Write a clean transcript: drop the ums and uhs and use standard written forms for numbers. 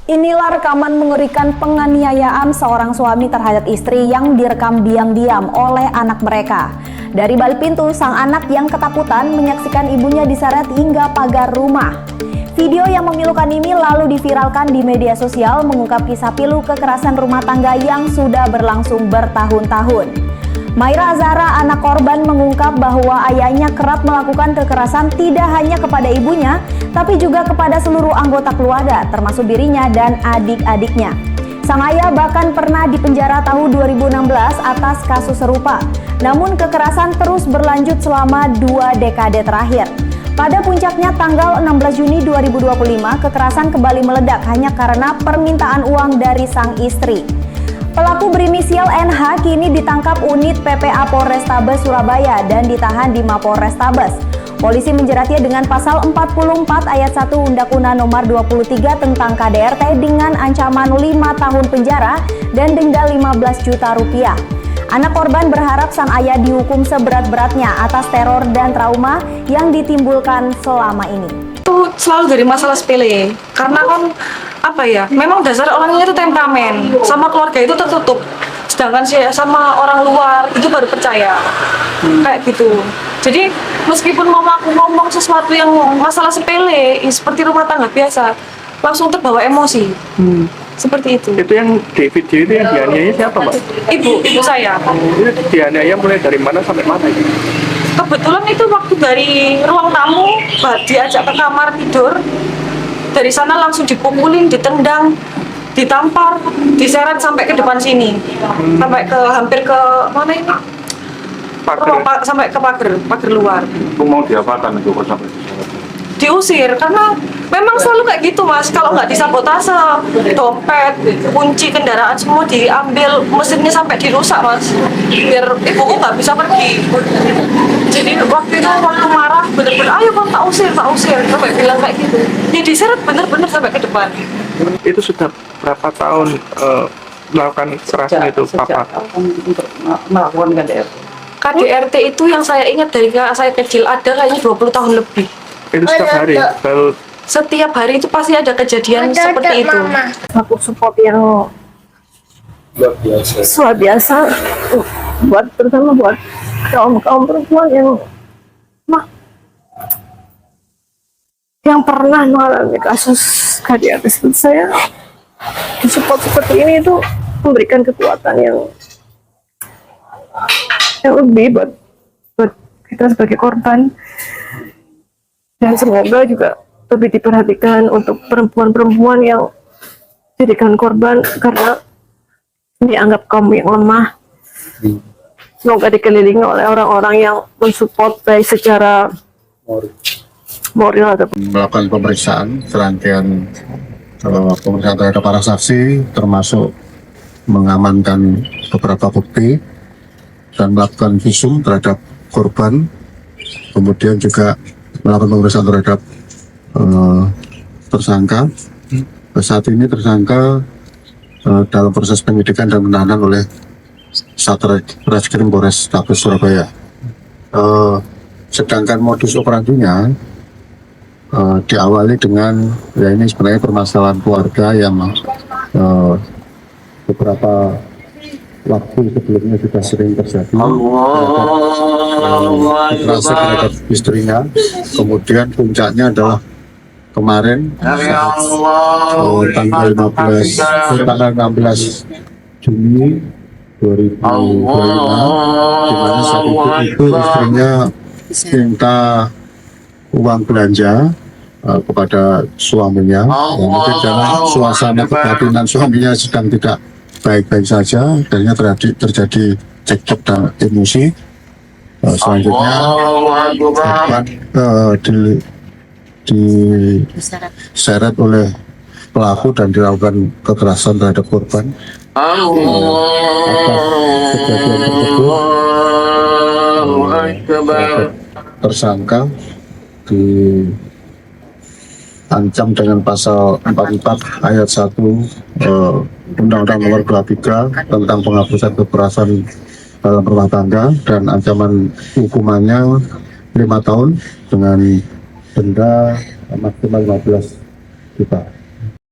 Inilah rekaman mengerikan penganiayaan seorang suami terhadap istri yang direkam diam-diam oleh anak mereka. Dari balik pintu, sang anak yang ketakutan menyaksikan ibunya diseret hingga pagar rumah. Video yang memilukan ini lalu diviralkan di media sosial mengungkap kisah pilu kekerasan rumah tangga yang sudah berlangsung bertahun-tahun. Maira Azhara, anak korban, mengungkap bahwa ayahnya kerap melakukan kekerasan tidak hanya kepada ibunya, tapi juga kepada seluruh anggota keluarga, termasuk dirinya dan adik-adiknya. Sang ayah bahkan pernah dipenjara tahun 2016 atas kasus serupa. Namun kekerasan terus berlanjut selama 2 dekade terakhir. Pada puncaknya tanggal 16 Juni 2025, kekerasan kembali meledak hanya karena permintaan uang dari sang istri. Pelaku berinisial NH kini ditangkap unit PPA Polrestabes Surabaya dan ditahan di Mapolrestabes. Polisi menjeratnya dengan pasal 44 ayat 1 Undang-Undang Nomor 23 tentang KDRT dengan ancaman 5 tahun penjara dan denda 15 juta rupiah. Anak korban berharap sang ayah dihukum seberat-beratnya atas teror dan trauma yang ditimbulkan selama ini. Itu selalu dari masalah sepele, karena kan memang dasar orangnya itu temperamen, sama keluarga itu tertutup, sedangkan sama orang luar itu baru percaya, kayak gitu. Jadi meskipun mama aku ngomong sesuatu yang masalah sepele seperti rumah tangga biasa, langsung terbawa emosi. Seperti itu. Itu yang di video itu yang dianiaya siapa, Mbak? Ibu saya. Itu dianiaya mulai dari mana sampai mana? Kebetulan itu waktu dari ruang tamu, diajak ke kamar tidur. Dari sana langsung dipukulin, ditendang, ditampar, diseret sampai ke depan sini. Sampai ke hampir ke mana ini? Pagar. Sampai ke pagar luar. Itu mau diapakan itu kok sampai diseret? Diusir, karena memang selalu kayak gitu, Mas. Kalau nggak disabotase, dompet, kunci kendaraan semua diambil, mesinnya sampai dirusak, Mas, biar ibuku nggak bisa pergi. Jadi waktu itu waktu marah bener-bener, ayo Bang, tak usir, sampai bilang kayak gitu. Ya diseret bener-bener sampai ke depan. Itu sudah berapa tahun melakukan kekerasan itu, Papa? Melakukan KDRT. KDRT itu yang saya ingat dari saya kecil ada kayaknya 20 tahun lebih. Itu setiap hari? Setiap hari itu pasti ada kejadian seperti itu. Aku support yang luar biasa terutama buat kaum perempuan yang pernah mengalami kasus KDRT seperti saya. Support seperti ini itu memberikan kekuatan yang lebih buat kita sebagai korban, dan semoga juga lebih diperhatikan untuk perempuan-perempuan yang jadikan korban karena dianggap kaum yang lemah. Semoga dikelilingi oleh orang-orang yang mensupport baik secara moral atau melakukan pemeriksaan serangkaian pemeriksaan terhadap para saksi, termasuk mengamankan beberapa bukti dan melakukan visum terhadap korban, kemudian juga melakukan pemeriksaan terhadap tersangka. Saat ini tersangka dalam proses penyidikan dan penahanan oleh Satreskrim Polrestabes Surabaya. Sedangkan modus operandinya diawali dengan ini sebenarnya permasalahan keluarga yang beberapa waktu sebelumnya sudah sering terjadi kekerasan terhadap istrinya. Kemudian puncaknya adalah kemarin tanggal 16 Juni 2025, di mana saat itu istrinya minta uang belanja kepada suaminya. Mungkin karena suasana kebatinan suaminya sedang tidak baik-baik saja, akhirnya terjadi cekcok dan emosi. Selanjutnya korban diseret oleh pelaku dan dilakukan kekerasan terhadap korban. Atas kejadian tersebut, tersangka diancam dengan pasal 44 ayat 1 Undang-Undang Nomor 23 tentang penghapusan kekerasan dalam rumah tangga, dan ancaman hukumannya 5 tahun dengan denda maksimal 15 juta.